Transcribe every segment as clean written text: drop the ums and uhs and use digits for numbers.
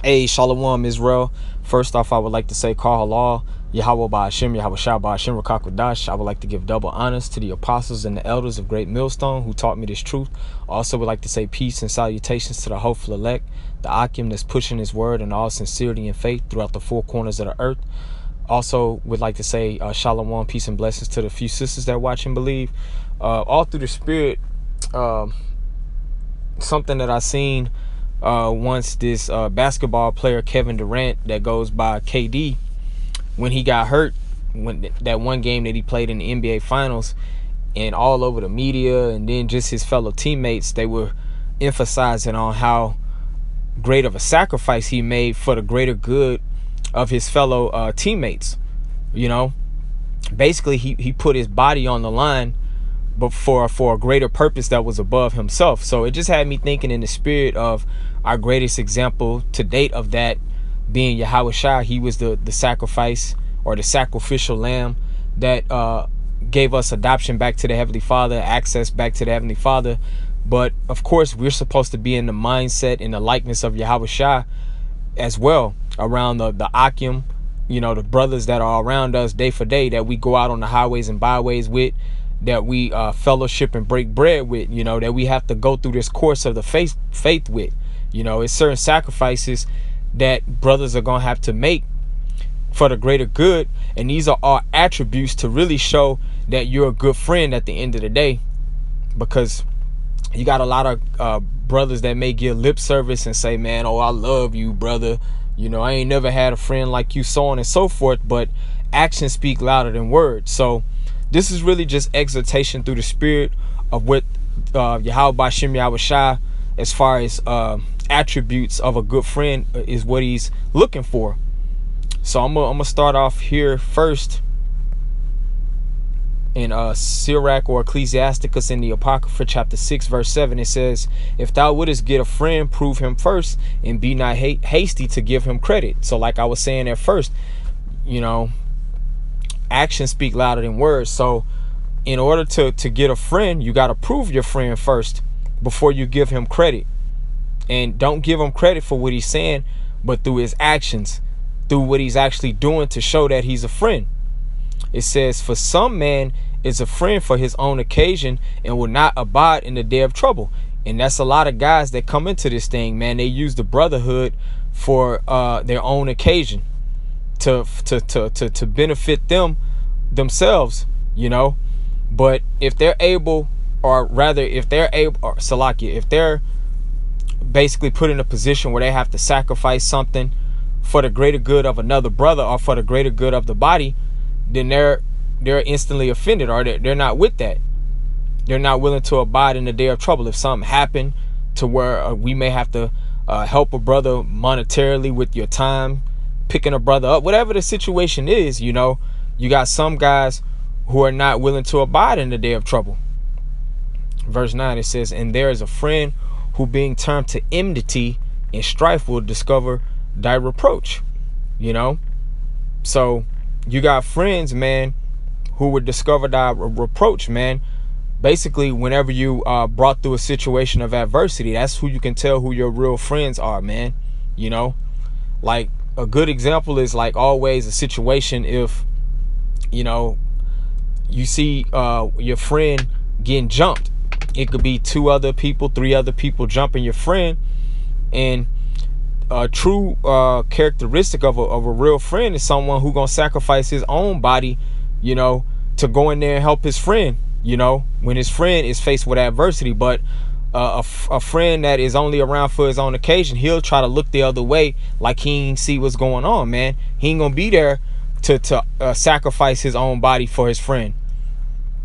Hey, Shalom Israel. First off, I would like to say Kal Halal, Yahweh Ba'Hashem, Yahweh Shah Ba'Hashem, Rakakwadash. I would like to give double honors to the apostles and the elders of Great Millstone who taught me this truth. I also would like to say peace and salutations to the hopeful elect, the Akim that's pushing his word in all sincerity and faith throughout the four corners of the earth. Also would like to say Shalom, peace and blessings to the few sisters that watch and believe. All through the spirit, something that I seen once, this basketball player Kevin Durant that goes by KD, when he got hurt, when that one game that he played in the NBA Finals, and all over the media and then just his fellow teammates, they were emphasizing on how great of a sacrifice he made for the greater good of his fellow teammates. You know, basically he put his body on the line, but for a greater purpose that was above himself. So it just had me thinking in the spirit of our greatest example to date of that being Yahweh Shai. He was the sacrifice, or the sacrificial lamb that gave us adoption back to the Heavenly Father, access back to the Heavenly Father. But of course, we're supposed to be in the mindset and the likeness of Yahweh Shai as well, around the Akim, you know, the brothers that are around us day for day, that we go out on the highways and byways with, that we fellowship and break bread with, you know, that we have to go through this course of the faith with. You know, it's certain sacrifices that brothers are gonna have to make for the greater good, and these are all attributes to really show that you're a good friend at the end of the day. Because you got a lot of brothers that may give lip service and say, man, oh, I love you, brother, you know, I ain't never had a friend like you, so on and so forth. But actions speak louder than words. So this is really just exhortation through the spirit of what Yahweh Ba'Hashem, Yahweh Shai, as far as attributes of a good friend, is what he's looking for. So I'm gonna start off here first in Sirach or Ecclesiasticus in the Apocrypha, chapter 6, verse 7. It says, if thou wouldest get a friend, prove him first, and be not hasty to give him credit. So like I was saying at first, you know, actions speak louder than words. So in order to get a friend, you got to prove your friend first before you give him credit. And don't give him credit for what he's saying, but through his actions, through what he's actually doing to show that he's a friend. It says, for some man is a friend for his own occasion and will not abide in the day of trouble. And that's a lot of guys that come into this thing, man. They use the brotherhood for their own occasion, to benefit themselves, you know. But if they're able, or rather if they're able, or Salakia, if they're basically put in a position where they have to sacrifice something for the greater good of another brother, or for the greater good of the body, then they're instantly offended, or they're not with that. They're not willing to abide in the day of trouble. If something happened to where we may have to help a brother monetarily with your time, picking a brother up, whatever the situation is, you know, you got some guys who are not willing to abide in the day of trouble. Verse 9, it says, and there is a friend who being turned to enmity and strife will discover thy reproach. You know, so you got friends, man, who would discover thy reproach, man. Basically, whenever you brought through a situation of adversity, that's who you can tell who your real friends are, man. You know, like a good example is like always a situation if, you know, you see your friend getting jumped. It could be 2 other people, 3 other people jumping your friend. And a true characteristic of a real friend is someone who gonna sacrifice his own body, you know, to go in there and help his friend, you know, when his friend is faced with adversity. But a friend that is only around for his own occasion, he'll try to look the other way like he ain't see what's going on, man. He ain't gonna be there to sacrifice his own body for his friend.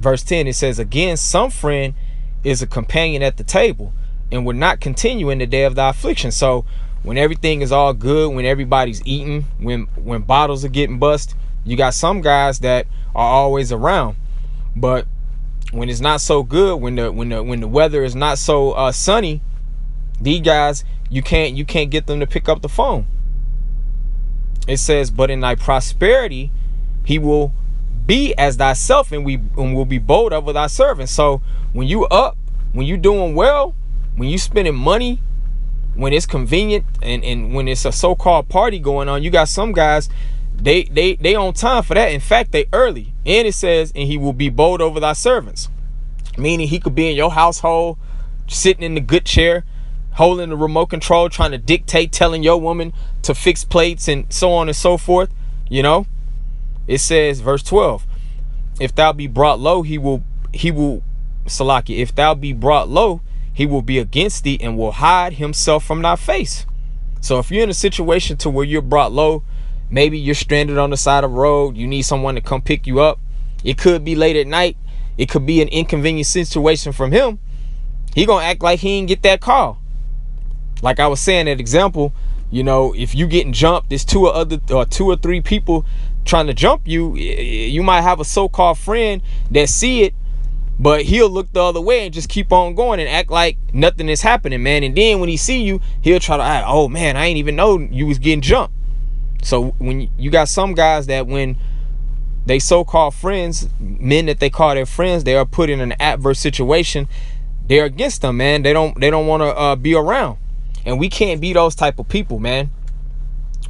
Verse 10, it says, again, some friend is a companion at the table and will not continue in the day of thy affliction. So when everything is all good, when everybody's eating, when bottles are getting bust, you got some guys that are always around. But when it's not so good, when the weather is not so sunny, these guys, you can't get them to pick up the phone. It says, but in thy prosperity he will be as thyself, and will be bold over thy servants. So when you up, when you doing well, when you spending money, when it's convenient and when it's a so-called party going on, you got some guys, they on time for that. In fact, they early. And it says, and he will be bold over thy servants, meaning he could be in your household, sitting in the good chair, holding the remote control, trying to dictate, telling your woman to fix plates and so on and so forth. You know, it says, verse 12, if thou be brought low, he will Salaki, if thou be brought low, he will be against thee and will hide himself from thy face. So if you're in a situation to where you're brought low, maybe you're stranded on the side of the road, you need someone to come pick you up. It could be late at night. It could be an inconvenient situation from him. He gonna act like he didn't get that call. Like I was saying, that example, you know, if you getting jumped, there's two or three people trying to jump you. You might have a so-called friend that see it, but he'll look the other way and just keep on going and act like nothing is happening, man. And then when he see you, he'll try to act, oh man, I ain't even know you was getting jumped. So when you got some guys that when they so-called friends, men that they call their friends, they are put in an adverse situation, they're against them, man. They don't want to be around. And we can't be those type of people, man.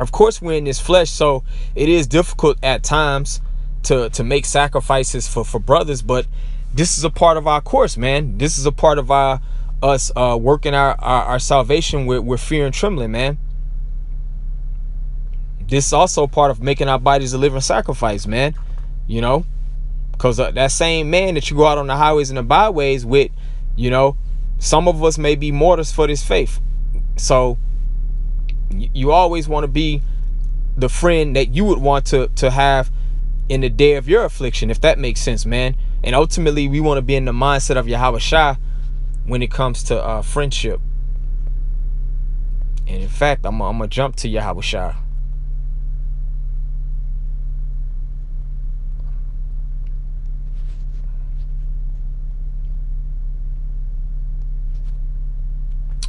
Of course, we're in this flesh, so it is difficult at times to make sacrifices for brothers, but this is a part of our course, man. This is a part of us working our salvation with fear and trembling, man. This is also part of making our bodies a living sacrifice, man. You know, because that same man that you go out on the highways and the byways with, you know, some of us may be martyrs for this faith. So you always want to be the friend that you would want to have in the day of your affliction, if that makes sense, man. And ultimately, we want to be in the mindset of Yahweh Shai when it comes to friendship. And in fact, I'm gonna jump to Yahweh Shai.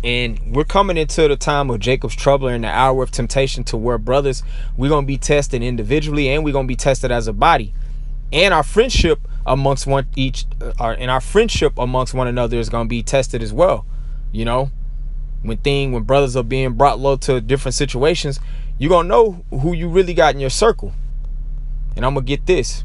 And we're coming into the time of Jacob's trouble and the hour of temptation, to where, brothers, we're going to be tested individually and we're going to be tested as a body. And our friendship amongst one another is going to be tested as well. You know, when brothers are being brought low to different situations, you're going to know who you really got in your circle. And I'm going to get this.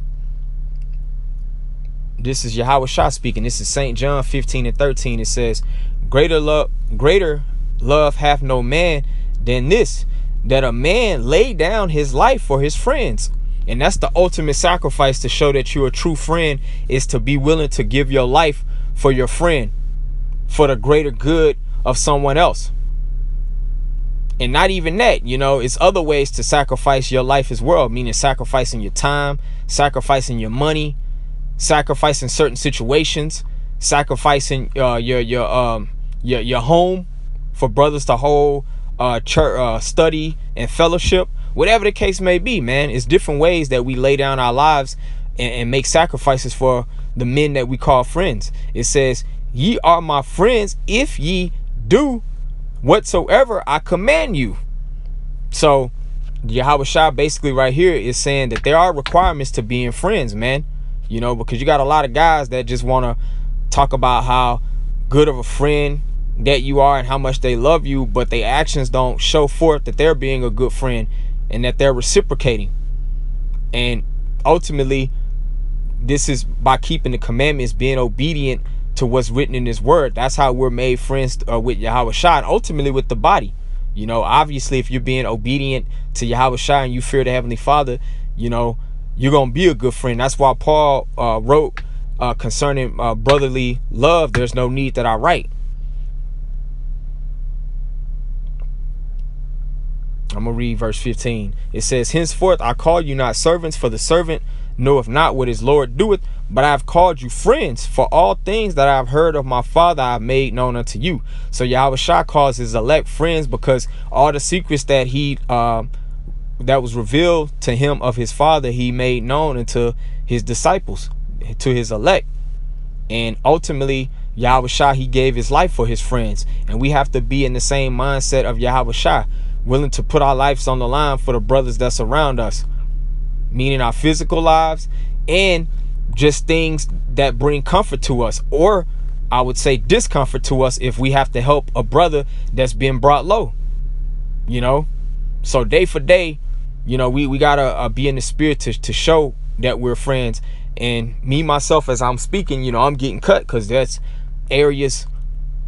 This is Yahweh Shah speaking. This is St. John 15:13. It says, Greater love hath no man than this, that a man lay down his life for his friends. And that's the ultimate sacrifice to show that you're a true friend, is to be willing to give your life for your friend, for the greater good of someone else. And not even that, you know, it's other ways to sacrifice your life as well, meaning sacrificing your time, sacrificing your money, sacrificing certain situations, sacrificing your home for brothers to hold church, study and fellowship, whatever the case may be, man. It's different ways that we lay down our lives and make sacrifices for the men that we call friends. It says, ye are my friends if ye do whatsoever I command you. So Yahweh Shah basically right here is saying that there are requirements to being friends, man. You know, because you got a lot of guys that just want to talk about how good of a friend that you are and how much they love you, but their actions don't show forth that they're being a good friend and that they're reciprocating. And ultimately, this is by keeping the commandments, being obedient to what's written in His word. That's how we're made friends with Yahweh Shai, and ultimately with the body. You know, obviously, if you're being obedient to Yahweh Shai and you fear the Heavenly Father, you know, you're gonna be a good friend. That's why Paul wrote concerning brotherly love, there's no need that I write. I'm gonna read verse 15. It says, henceforth I call you not servants, for the servant knoweth not what his Lord doeth, but I have called you friends, for all things that I have heard of my Father I have made known unto you. So Yahweh Shah calls his elect friends because all the secrets that he that was revealed to him of his Father, he made known unto his disciples, to his elect. And ultimately, Yahweh Shah, he gave his life for his friends. And we have to be in the same mindset of Yahweh Shah, willing to put our lives on the line for the brothers that surround us, meaning our physical lives and just things that bring comfort to us, or I would say, discomfort to us if we have to help a brother that's been brought low, you know. So day for day, you know, we gotta be in the spirit to show that we're friends. And me, myself, as I'm speaking, you know, I'm getting cut because that's areas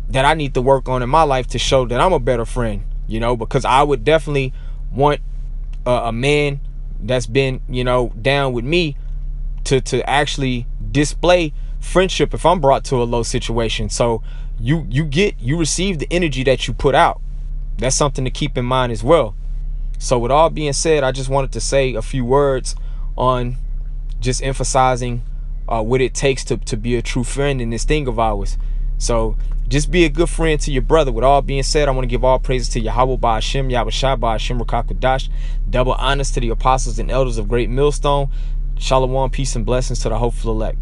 that I need to work on in my life to show that I'm a better friend, you know, because I would definitely want a man that's been, you know, down with me to actually display friendship if I'm brought to a low situation. So you receive the energy that you put out. That's something to keep in mind as well. So with all being said, I just wanted to say a few words on just emphasizing what it takes to be a true friend in this thing of ours. So just be a good friend to your brother. With all being said, I want to give all praises to Yahweh Ba'ashem, Yahweh Shai Ba'ashem Rakakadash. Double honors to the apostles and elders of Great Millstone. Shalom, peace and blessings to the hopeful elect.